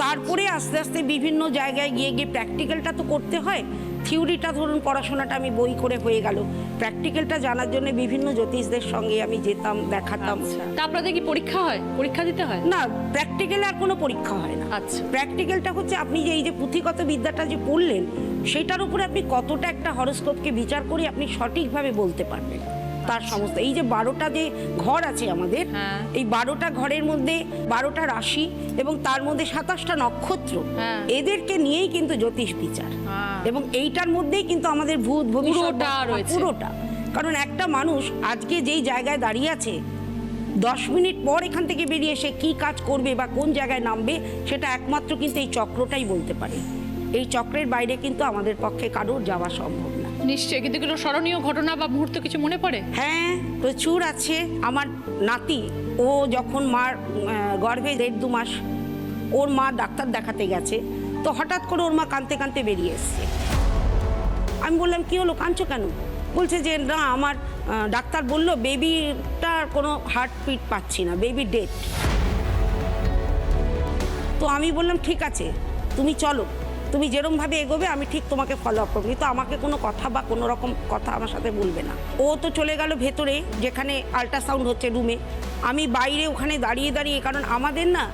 তারপরে আস্তে আস্তে বিভিন্ন জায়গায় গিয়ে গিয়ে প্র্যাকটিক্যালটা তো করতে হয়। থিওরিটা ধরুন পড়াশোনাটা আমি বই করে হয়ে গেল, প্র্যাকটিক্যালটা জানার জন্য বিভিন্ন জ্যোতিষদের সঙ্গে আমি যেতাম, দেখাতাম। তা আপনাদের কি পরীক্ষা হয়? পরীক্ষা দিতে হয়? না, প্র্যাকটিক্যালে আর কোনো পরীক্ষা হয় না। আচ্ছা, প্র্যাকটিক্যালটা হচ্ছে আপনি যে এই যে পুঁথিগত বিদ্যাটা যে পড়লেন, সেটার উপরে আপনি কতটা একটা হরোস্কোপকে বিচার করে আপনি সঠিকভাবে বলতে পারবেন তার সমস্ত। এই যে 12টা যে ঘর আছে আমাদের, এই 12টা ঘরের মধ্যে 12টা রাশি এবং তার মধ্যে 27টা নক্ষত্র, এদেরকে নিয়েই কিন্তু জ্যোতিষ বিচার। এবং এইটার মধ্যেই কিন্তু আমাদের ভূত ভবিষ্যৎ পুরোটা। কারণ একটা মানুষ আজকে যেই জায়গায় দাঁড়িয়ে আছে, 10 মিনিট পর এখান থেকে বেরিয়ে এসে কি কাজ করবে বা কোন জায়গায় নামবে, সেটা একমাত্র কিন্তু এই চক্রটাই বলতে পারে। এই চক্রের বাইরে কিন্তু আমাদের পক্ষে কারোর যাওয়া সম্ভব না। নিশ্চয়ই। কিন্তু কোনো স্মরণীয় ঘটনা বা মুহূর্ত কিছু মনে পড়ে? হ্যাঁ, প্রচুর আছে। আমার নাতি, ও যখন মার গর্ভে 1.5-2 মাস, ওর মা ডাক্তার দেখাতে গেছে, তো হঠাৎ করে ওর মা কাঁদতে কাঁদতে বেরিয়ে এসছে। আমি বললাম, কি হলো, কাঁদছো কেন? বলছে যে না, আমার ডাক্তার বললো বেবিটার কোনো হার্টবিট পাচ্ছি না, বেবি ডেড। তো আমি বললাম, ঠিক আছে, তুমি চলো, তুমি যেরমভাবে এগোবে আমি ঠিক তোমাকে ফলো আপ করবো, কিন্তু আমাকে কোনো কথা বা কোনো রকম কথা আমার সাথে বলবে না। ও তো চলে গেল ভেতরে, যেখানে আল্ট্রাসাউন্ড হচ্ছে রুমে। আমি বাইরে ওখানে দাঁড়িয়ে দাঁড়িয়ে, কারণ আমাদের না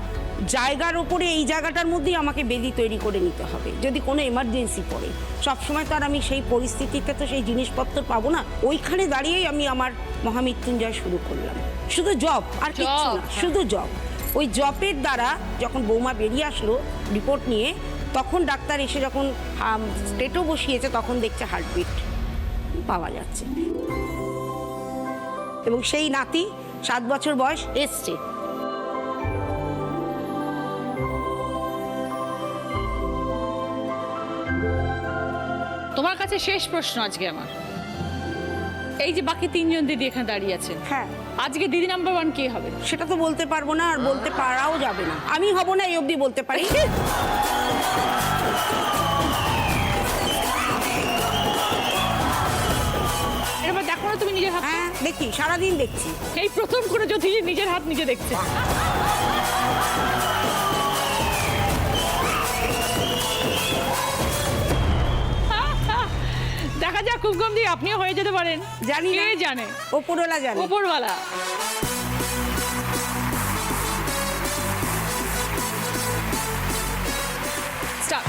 জায়গার ওপরে এই জায়গাটার মধ্যেই আমাকে বেদি তৈরি করে নিতে হবে যদি কোনো এমার্জেন্সি পড়ে। সবসময় তো আর আমি সেই পরিস্থিতিতে তো সেই জিনিসপত্র পাবো না। ওইখানে দাঁড়িয়েই আমি আমার মহামৃত্যুঞ্জয় শুরু করলাম। শুধু জব আর কিছু না, শুধু জব। ওই জবের দ্বারা যখন বৌমা বেরিয়ে আসলো রিপোর্ট নিয়ে, তখন ডাক্তার এসে যখন স্টেটও বসিয়েছে, তখন দেখছে হার্টবিট পাওয়া যাচ্ছে। এবং সেই নাতি 7 বছর বয়স এসছে। তোমার কাছে শেষ প্রশ্ন আজকে আমার। এই যে বাকি তিনজন দিদি এখানে দাঁড়িয়ে আছেন, হ্যাঁ, আজকে দিদি নাম্বার 1 কে হবে? সেটা তো বলতে পারবো না, আর বলতে পারাও যাবে না। আমি হব না এই অবধি বলতে পারি। এবার দেখো না তুমি নিজের হাত। হ্যাঁ দেখি, সারাদিন দেখছি। এই প্রথম করে যদি নিজের হাত নিজে দেখছে। দেখা যাক কুমকুম দি আপনিও হয়ে যেতে পারেন, জানি না। কে জানে, ওপরওয়ালা জানে। উপরওয়ালা। Start.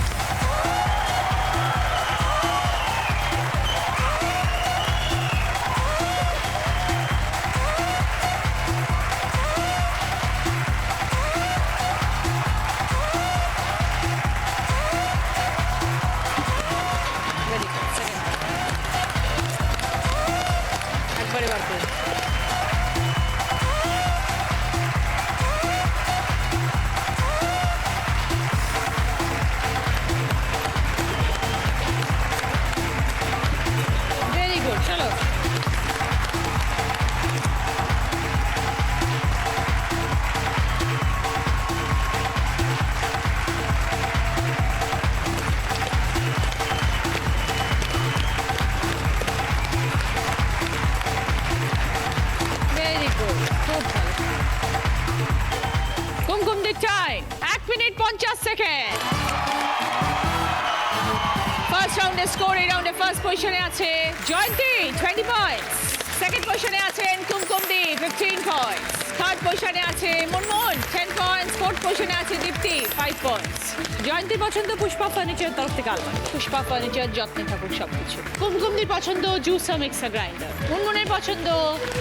Very good. Second. একবারে বার করুন। Very good. চলো। Very good. খুব ভালো। কুমকুম দি টাইম 1 মিনিট 50 সেকেন্ড। ফার্স্ট রাউন্ডে স্কোর, এই রাউন্ডে ফার্স্ট পজিশনে আছে জয়ন্তী 20 পয়েন্টস, সেকেন্ড পজিশনে আছেন কুমকুম দি 15 পয়েন্টস, থার্ড পজিশনে আছে মুনমুন 10 পয়েন্টস, ফোর্থ পজিশনে আছে দীপ্তি 5 পয়েন্টস। জয়ন্তীর পছন্দ পুষ্পা ফার্নিচারের তরফ থেকে আলমারি, পুষ্পা ফার্নিচার, যত্নে থাকুক সবকিছু। কুমকুমদির পছন্দ জুসার মিক্সার গ্রাইন্ডার, মুনমুনের পছন্দ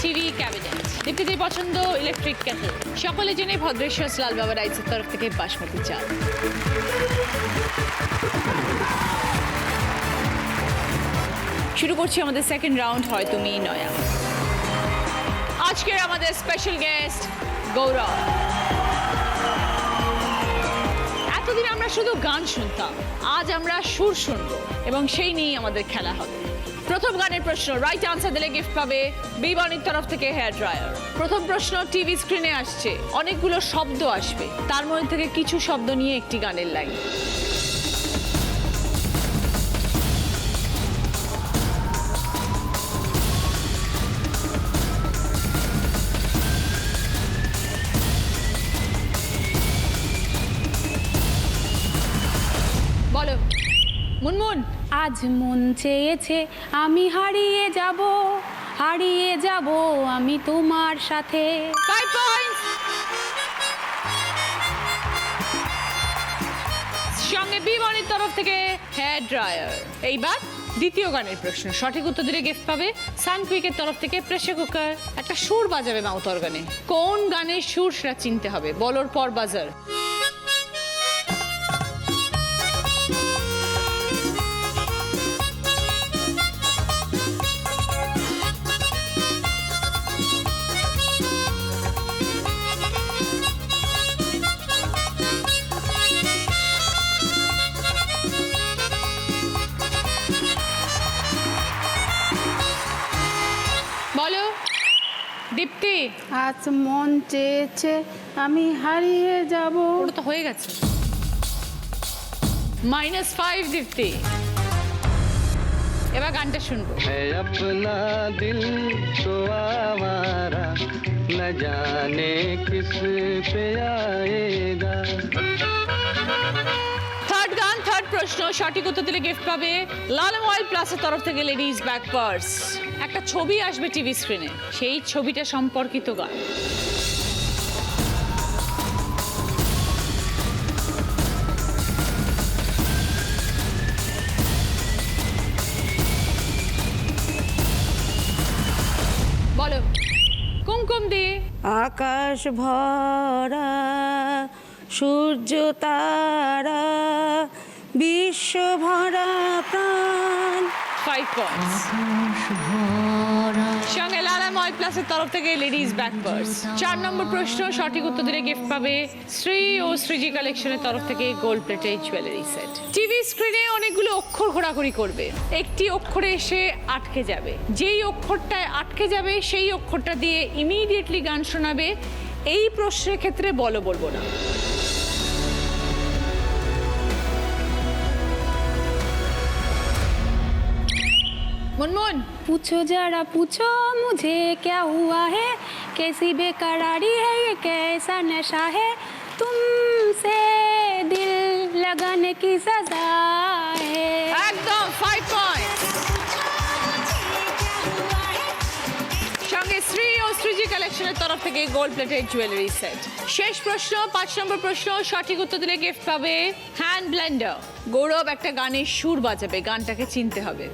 টিভি ক্যাবিনেট, দীপ্তিদির পছন্দ ইলেকট্রিক কেটল। সকলে জেনে ভদ্রেশ্বর লাল বাবা রাইসের তরফ থেকে বাসমতি চাল। শুরু করছি আমাদের সেকেন্ড রাউন্ড, হয় তুমি নয়া। আজকের আমাদের স্পেশাল গেস্ট গৌরব। এতদিন আমরা শুধু গান শুনতাম, আজ আমরা সুর শুনবো এবং সেই নিয়েই আমাদের খেলা হবে। প্রথম গানের প্রশ্ন, রাইট আনসার দিলে গিফট পাবে বিবনির তরফ থেকে হেয়ার ড্রায়ার। প্রথম প্রশ্ন টিভি স্ক্রিনে আসছে, অনেকগুলো শব্দ আসবে, তার মধ্যে থেকে কিছু শব্দ নিয়ে একটি গানের লাইন। বলো মুনমুন। আজ মন চেয়েছে আমি হারিয়ে যাব, হারিয়ে যাব আমি তোমার সাথে। 5 পয়েন্টস। সঙ্গে বিবনির তরফ থেকে হেয়ার ড্রায়ার। এইবার দ্বিতীয় গানের প্রশ্ন, সঠিক উত্তর দিলে গিফট পাবে সানকুইকের তরফ থেকে প্রেসার কুকার। একটা সুর বাজাবে মাউথ অর্গানে, কোন গানের সুর সেটা চিনতে হবে, বলোর পর বাজার। বলো দীপ্তি। আজ মন চেয়েছে আমি হারিয়ে যাব। ওটা তো হয়ে গেছে। -5 দীপ্তি। এবার গানটা শুনবো। है अपना दिल तो आवारा न जाने किस पे आएगा। থার্ড গান, থার্ড প্রশ্ন, সঠিক উত্তর দিলে গিফট পাবে লালম অয়েল প্লাসের তরফ থেকে লেডিস ব্যাক পার্স। একটা ছবি আসবে টিভি স্ক্রিনে, সেই ছবিটা সম্পর্কিত গান। বলো কুমকুম দি। আকাশ ভরা সূর্য তারা বিশ্ব ভরা প্রাণ। 5 পয়েন্টস। সঙ্গে লালাময় প্লাসের তরফ থেকে লেডিস ব্যাক পার্স। 4 নম্বর প্রশ্ন সঠিক উত্তর দিলে গিফট পাবে শ্রী ও শ্রীজি কালেকশনের তরফ থেকে gold plated jewellery set. TV স্ক্রিনে অনেকগুলো অক্ষর ঘোরাঘুরি করবে, একটি অক্ষরে এসে আটকে যাবে, যেই অক্ষরটায় আটকে যাবে সেই অক্ষরটা দিয়ে ইমিডিয়েটলি গান শোনাবে। এই প্রশ্নের ক্ষেত্রে বলবো না। মুনমুন, पूछो जरा पूछो मुझे क्या हुआ है, कैसी बेकरारी है ये, कैसा नशा है, तुमसे दिल लगाने की सजा है। একদম 5 পয়েন্ট। সঙ্গে শ্রী ও শ্রীজি কালেকশনের তরফ থেকে গোল্ড প্লেটেড জুয়েলারি সেট। শেষ প্রশ্ন 5 নম্বর প্রশ্ন সঠিক উত্তর দিলে গিফট পাবে হ্যান্ড ব্লেন্ডার। গৌরব একটা গানের সুর বাজাবে, গানটাকে চিনতে হবে।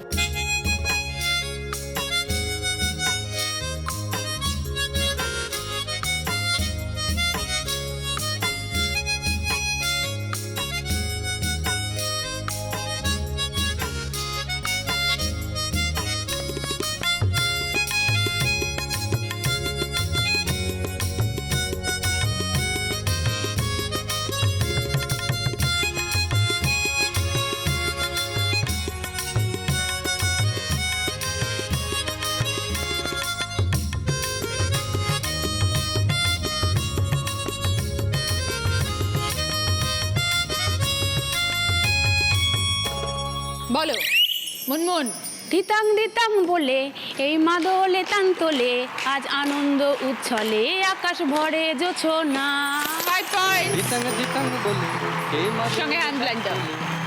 বলো মুনমুন। দিতাং দিতাং বলে এই মাদলে তাং তোলে, আজ আনন্দ উচ্ছলে আকাশ ভরে জোছনা। 5 পয়েন্ট। জিতাং জিতাং বলে কে মাদল সঙ্গে হ্যান্ড ব্লেন্ডার।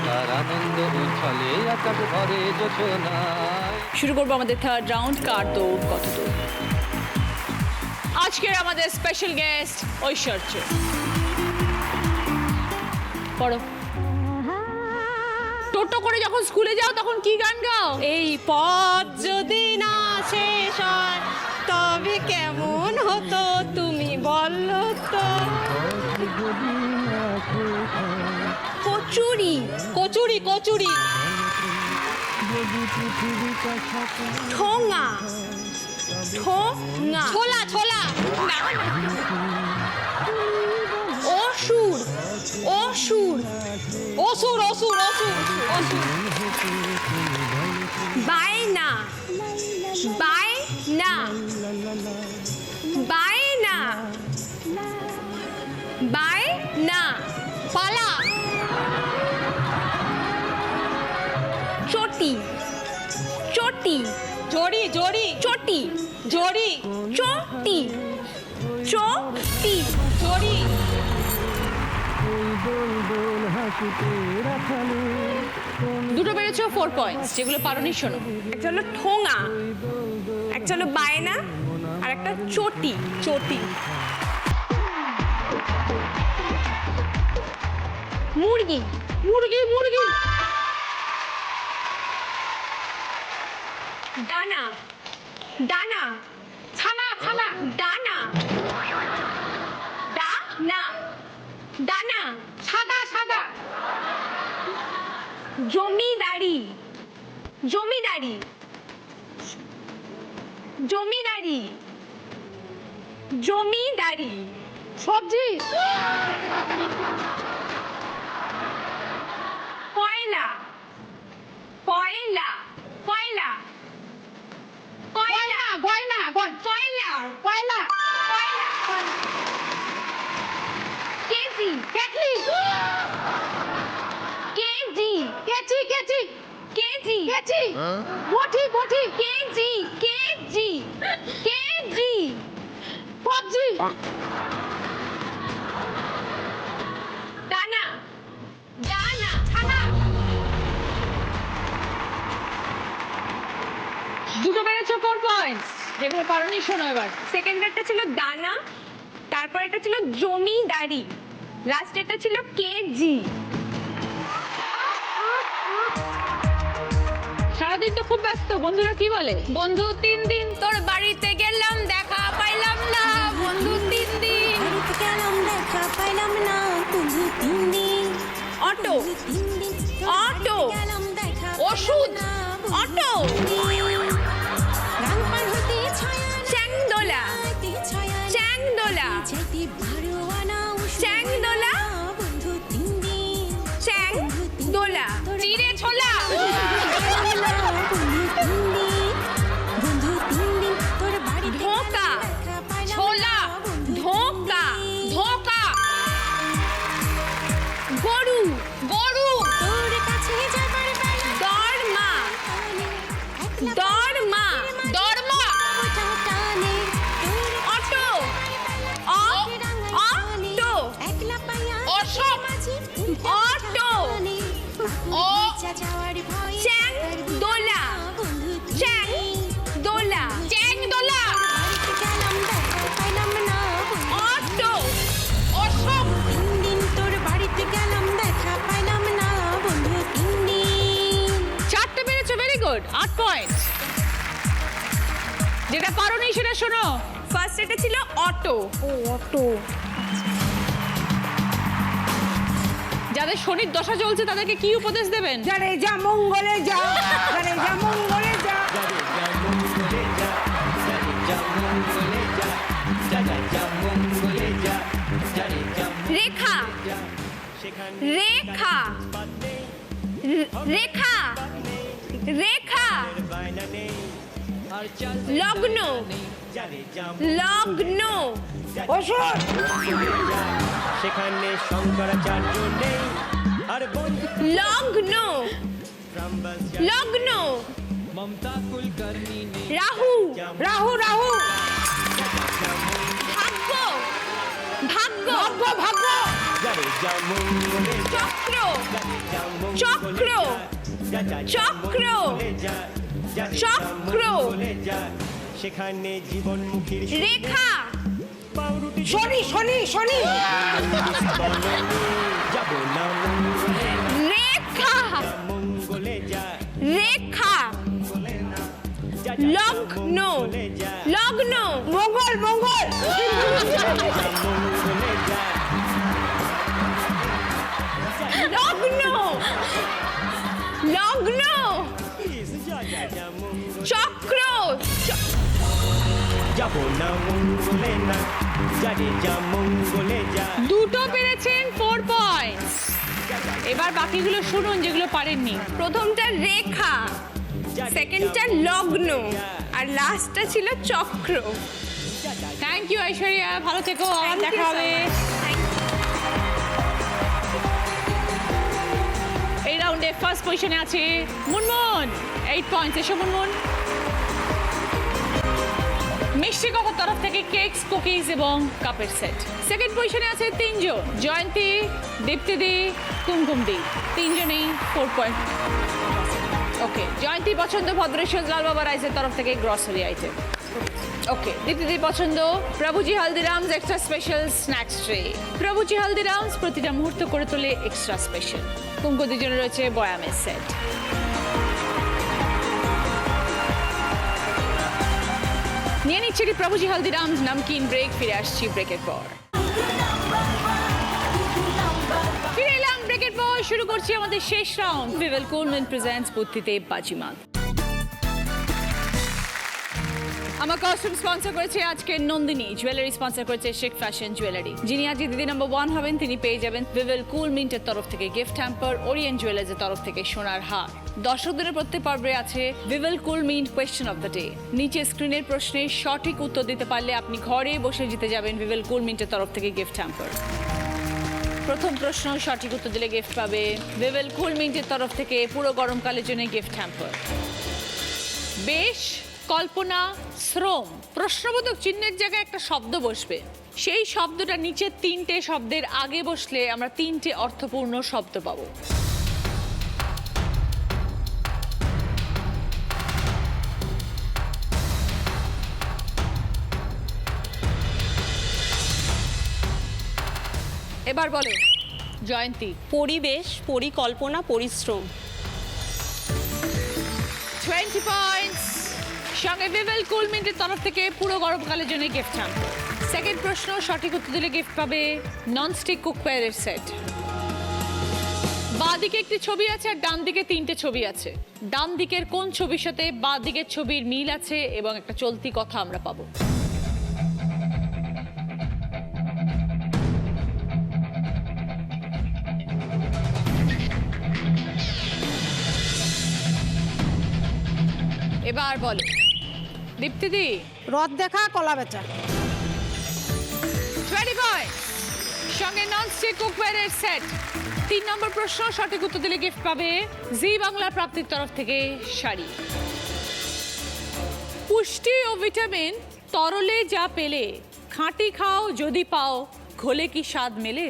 তার আনন্দ উচ্ছলে আকাশ ভরে জোছনায়। শুরু করবো আমাদের থার্ড রাউন্ড, কার দৌড় কত দূর। আজকের আমাদের স্পেশাল গেস্ট ঐশ্বর্য। পড়ো। টোটো করে যখন স্কুলে যাও তখন কি গান গাও? এই পথ যদি না শেষ হয় তবে কেমন হতো তুমি বলো তো। কচুরি কচুরি কচুরি। ঠোঙা ঠোঙা। ছোলা ছোলা। অসুর অসুর অসুর অসুর অসুর অসুর। বায়না বায়না বায়না বায়না। পালা। চটি চটি। জড়ি জড়ি। চটি জড়ি। চটি চটি জড়ি। দুটো পেরেছো 4 পয়েন্টস, যেগুলো পারোনি শোনো। একটা হলো ঠোঙা, একটা হলো বায়না, আর একটা চটি চটি। মুরগি মুরগি মুরগি। দানা দানা। ছানা ছানা। দানা দানা দানা। সাদা সাদা। জমিদারি জমিদারি জমিদারি জমিদারি। সবজি। কয়লা কয়লা কয়লা কয়লা কয়লা কয়লা কয়লা কয়লা। KG kettle. KG KG KG KG KG. বটি বটি। KG KG KG. সবজি। দানা দানা। ছানা। দুটো পেরেছো 4 পয়েন্টস, যেগুলো পারোনি শোনো এবার। সেকেন্ডারটা ছিল দানা, তারপর এটা ছিল জমিদারি, লাস্ট এটা ছিল কেজি। সারাদিন তো খুব ব্যস্ত, বন্ধুরা কি বলে? বন্ধু 3 দিন তোর বাড়িতে গেলাম, দেখা পাইলাম না। বন্ধু 3 দিন গেলাম, দেখা পাইলাম না। বন্ধু 3 দিন। Auto auto. গেলাম, দেখা ওষুধ। অটো। রাং পার হতে ছায়া চ্যাংদোলা। চাইতে বারো আনা চ্যাং দোলা বন্ধু 3 দিন চ্যাং দোলা চিড়ে ছোলা বন্ধু 3 দিন তোর বাড়িতে ধোঁকা দেখা পাইলাম ছোলা ধোঁকা ধোঁকা গরু গরু তোর কাছে যাবার বেলা দরমা দরমা দরমা টানে অটো অটো একলা পাইয়া অশোক অটো ও যাওয়ার ভয় চ্যাং দোলা বন্ধু চ্যাং দোলা চ্যাং দোলা গেলাম দেখা পাইলাম না অটো অশোক 3 দিন তোর বাড়িতে গেলাম দেখা পাইলাম না বন্ধু 3 দিন চারটে পেরেছো, ভেরি গুড, 8 পয়েন্ট। যেটা পারোনি সেটা শোনো। ফার্স্ট এটা ছিল অটো। ও অটো। যাদের শনির দশা চলছে তাদেরকে কি উপদেশ দেবেন? জানে যা মঙ্গলে যা, জানে যা মঙ্গলে যা। রেখা রেখা রেখা রেখা লগ্ন লগ্ন ওষুধ সেখানে শঙ্করাচার্য নেই আর বন্ধু লগ্ন লগ্ন ममता कुलकर्णी ने রাহু রাহু রাহু ভাগ্য ভাগ্য ভাগ্য ভাগ্য যারে যা মঙ্গলে চক্র যা মঙ্গলে চক্র যা যা চক্র যা যা চক্র মঙ্গলে যা সেখানে জীবনমুখীর রেখা পাউরুটি শনি শনি শনি যাব না মঙ্গলে রেখা মঙ্গলে যা রেখা যা লগ্ন মঙ্গলে যা লগ্ন মঙ্গল মঙ্গল মঙ্গলে যা লগ্ন লগ্ন যা যা যা মঙ্গলে চক্র যাব না মঙ্গলে না যারে যা মঙ্গলে যা দুটো পেরেছেন 4 পয়েন্টস। এবার বাকিগুলো শুনুন যেগুলো পারেননি। প্রথমটা রেখা, সেকেন্ডটা লগ্ন, আর লাস্টটা ছিল চক্র। থ্যাংক ইউ ঐশ্বরিয়া, ভালো থেকো, আবার দেখা হবে। এই রাউন্ডে ফার্স্ট পজিশনে আছে মুনমুন, 8 পয়েন্টস। এসো মুনমুন। মিষ্টি কাকুর তরফ থেকে কেকস, কুকিজ এবং কাপের সেট। সেকেন্ড পজিশনে আছে তিনজন, জয়ন্তী, দীপ্তিদি, কুমকুমদি, তিনজনেই 4 পয়েন্ট। ওকে, জয়ন্তী পছন্দ ভদ্রেশ্বর লাল বাবা রাইসের তরফ থেকে গ্রসারি আইটেম। ওকে, দীপ্তিদি পছন্দ Prabhuji Haldiram's extra special snacks tray. Prabhuji Haldiram's প্রতিটা মুহূর্ত করে তোলে এক্সট্রা স্পেশাল। কুমকুমদির জন্য রয়েছে বয়ামের সেট। নিয়ে নিচ্ছি প্রভুজি হালদিরামস নামকিন ব্রেক, ফিরে আসছি ব্রেকের পর। ফিরে এলাম ব্রেকের পর, শুরু করছি আমাদের শেষ রাউন্ড। ভিভেল কুলম্যান প্রেজেন্টস বুদ্ধিতে বাজিমাত। আমার কস্টিউম স্পন্সর করেছে আজকে নন্দিনী, জুয়েলারি স্পন্সর করেছে শেখ ফ্যাশন জুয়েলারি। যিনি আজ দিদি নাম্বার 1 হবেন তিনি পেয়ে যাবেন ভিভেল কুল মিন্টের তরফ থেকে গিফট হ্যাম্পার, ওরিয়েন্ট জুয়েলার্সের তরফ থেকে সোনার হার। দর্শকদের প্রত্যেক পর্বে আছে Vivel cool mint question of the day. নিচে স্ক্রিনের প্রশ্নের সঠিক উত্তর দিতে পারলে আপনি ঘরে বসে জিতে যাবেন ভিভেল কুল মিন্টের তরফ থেকে গিফট হ্যাম্পার। প্রথম প্রশ্ন সঠিক উত্তর দিলে গিফট পাবে ভিভেল কুল মিন্টের তরফ থেকে পুরো গরমকালের জন্য গিফট হ্যাম্পার। বেশ, কল্পনা, শ্রম, প্রশ্নবোধক চিহ্নের জায়গায় একটা শব্দ বসবে। সেই শব্দটা নিচে 3টে শব্দের আগে বসলে আমরা 3টে অর্থপূর্ণ শব্দ পাবো। এবার বলো জয়ন্তী। পরিবেশ, পরিকল্পনা, পরিশ্রম। 20 পয়েন্টস। সঙ্গে ভিভেল কুল মিন্টের তরফ থেকে পুরো গরমকালের জন্য গিফট হ্যাম্পার। সেকেন্ড প্রশ্ন সঠিক উত্তর দিলে গিফট পাবে ননস্টিক কুকওয়্যারের সেট। বাঁ দিকে একটি ছবি আছে আর ডান দিকে 3টে ছবি আছে। ডান দিকের কোন ছবির সাথে বাঁ দিকের ছবির মিল আছে এবং একটা চলতি কথা আমরা পাবো। এবার বলো দীপ্তিদি। রথ দেখা কলা বেচা। 20 পয়েন্ট, সঙ্গে ননস্টিক কুকওয়্যারের সেট। 3 নম্বর প্রশ্ন, সঠিক উত্তর দিলে গিফট পাবে জি বাংলা প্রাপ্তির তরফ থেকে শাড়ি। পুষ্টি ও ভিটামিন তরলে যা পেলে, খাঁটি খাও যদি পাও, ঘোলে কি স্বাদ মেলে?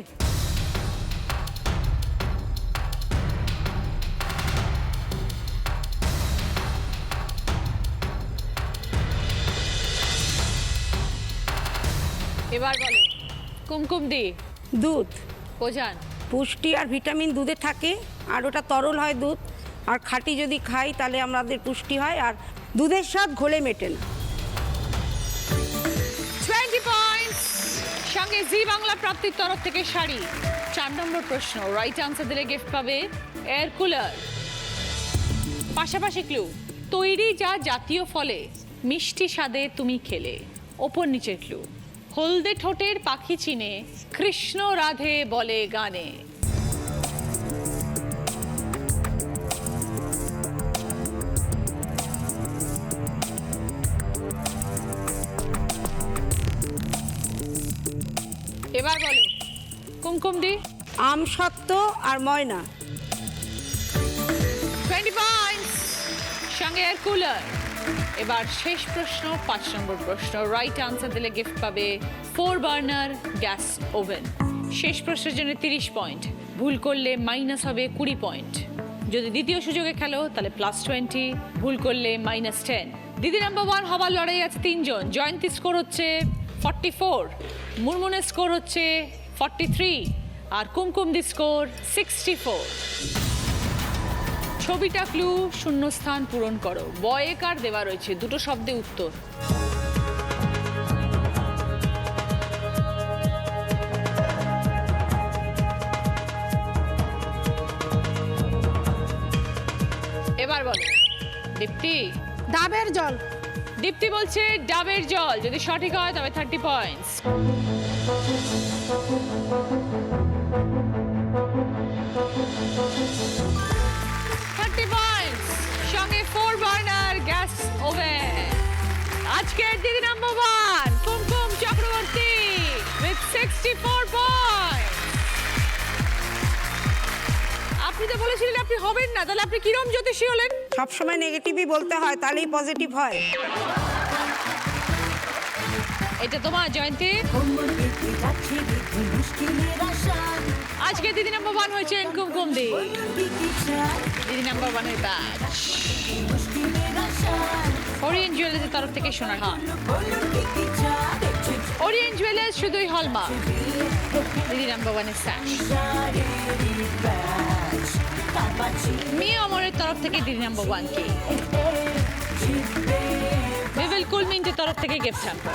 এবার বলো কুমকুম দি। দুধ। কোজান। পুষ্টি আর ভিটামিন দুধে থাকে, আর ওটা তরল হয় দুধ, আর খাঁটি যদি খাই তাহলে আমাদের পুষ্টি হয়, আর দুধের স্বাদ ঘোলে মেটে না। 20 পয়েন্টস, সঙ্গে জি বাংলা প্রাপ্তির তরফ থেকে শাড়ি। 4 নম্বর প্রশ্ন, রাইট আনসার দিলে গিফট পাবে এয়ার কুলার। পাশাপাশি ক্লু, তৈরি যা জাতীয় ফলে, মিষ্টি স্বাদে তুমি খেলে। ওপর নিচের ক্লু, হলদে ঠোঁটের পাখি চিনে, কৃষ্ণ রাধে বলে গানে। এবার বলো কুমকুম দি। আম সত্ত্ব আর ময়না। 20 পয়েন্টস, সঙ্গে এয়ার কুলার। এবার শেষ প্রশ্ন, 5 নম্বর প্রশ্ন, রাইট আনসার দিলে গিফট পাবে 4 বার্নার গ্যাস ওভেন। শেষ প্রশ্নের জন্য 30 পয়েন্ট, ভুল করলে মাইনাস হবে 20 পয়েন্ট। যদি দ্বিতীয় সুযোগে খেলো তাহলে +20, ভুল করলে -10। দিদি নাম্বার 1 হবার লড়াই আছে 3 জন। জয়ন্তী স্কোর হচ্ছে 44, মুরমুনের স্কোর হচ্ছে 43, আর কুমকুম দি স্কোর 64। ছবিটা ক্লু, শূন্যস্থান পূরণ করো। বয়ে কার দেওয়া রয়েছে, দুটো শব্দে উত্তর। এবার বলো দীপ্তি। ডাবের জল। দীপ্তি বলছে ডাবের জল, যদি সঠিক হয় তবে 30 পয়েন্টস। 30 পয়েন্টস, সঙ্গে 4 বার্নার গ্যাস ওভেন। আজকের দিদি number 1 Kumkum Chakraborty with 64 points. আপনি তো বলেছিলেন আপনি হবেন না, তাহলে আপনি কিরম জ্যোতিষী হলেন? সবসময় নেগেটিভই বলতে হয়, তাহলেই পজিটিভ হয়। এটা তোমার জয়ন্তী। আজকে দিদি নাম্বার 1 হয়েছেন কুমকুম দি। দিদি নাম্বার 1 এর ব্যাচ ওরিয়েন্ট জুয়েলার্সের তরফ থেকে সোনার হার। ওরিয়েন্ট জুয়েলার্স শুধুই হলমার্ক। দিদি নাম্বার 1 এর স্যাশ। মিয়া অমরের তরফ থেকে দিদি নাম্বার 1 কে। বিভেল কুলমিন্টের তরফ থেকে গিফট হ্যাম্পার।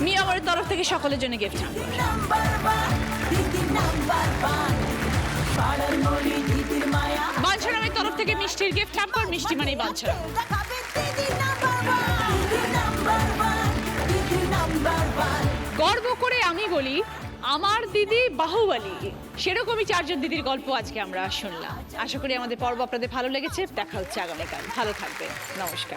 মিয়া অমরের তরফ থেকে সকলের জন্য গিফট হ্যাম্পার। বাঞ্ছারামের তরফ থেকে মিষ্টির গিফট হ্যাম্পার, মিষ্টি মানেই বাঞ্ছারাম। গর্ব করে আমি বলি আমার দিদি বাহুবলী। সেরকমই 4 জন দিদির গল্প আজকে আমরা শুনলাম। আশা করি আমাদের পর্ব আপনাদের ভালো লেগেছে। দেখা হচ্ছে আগামীকাল। ভালো থাকবেন, নমস্কার।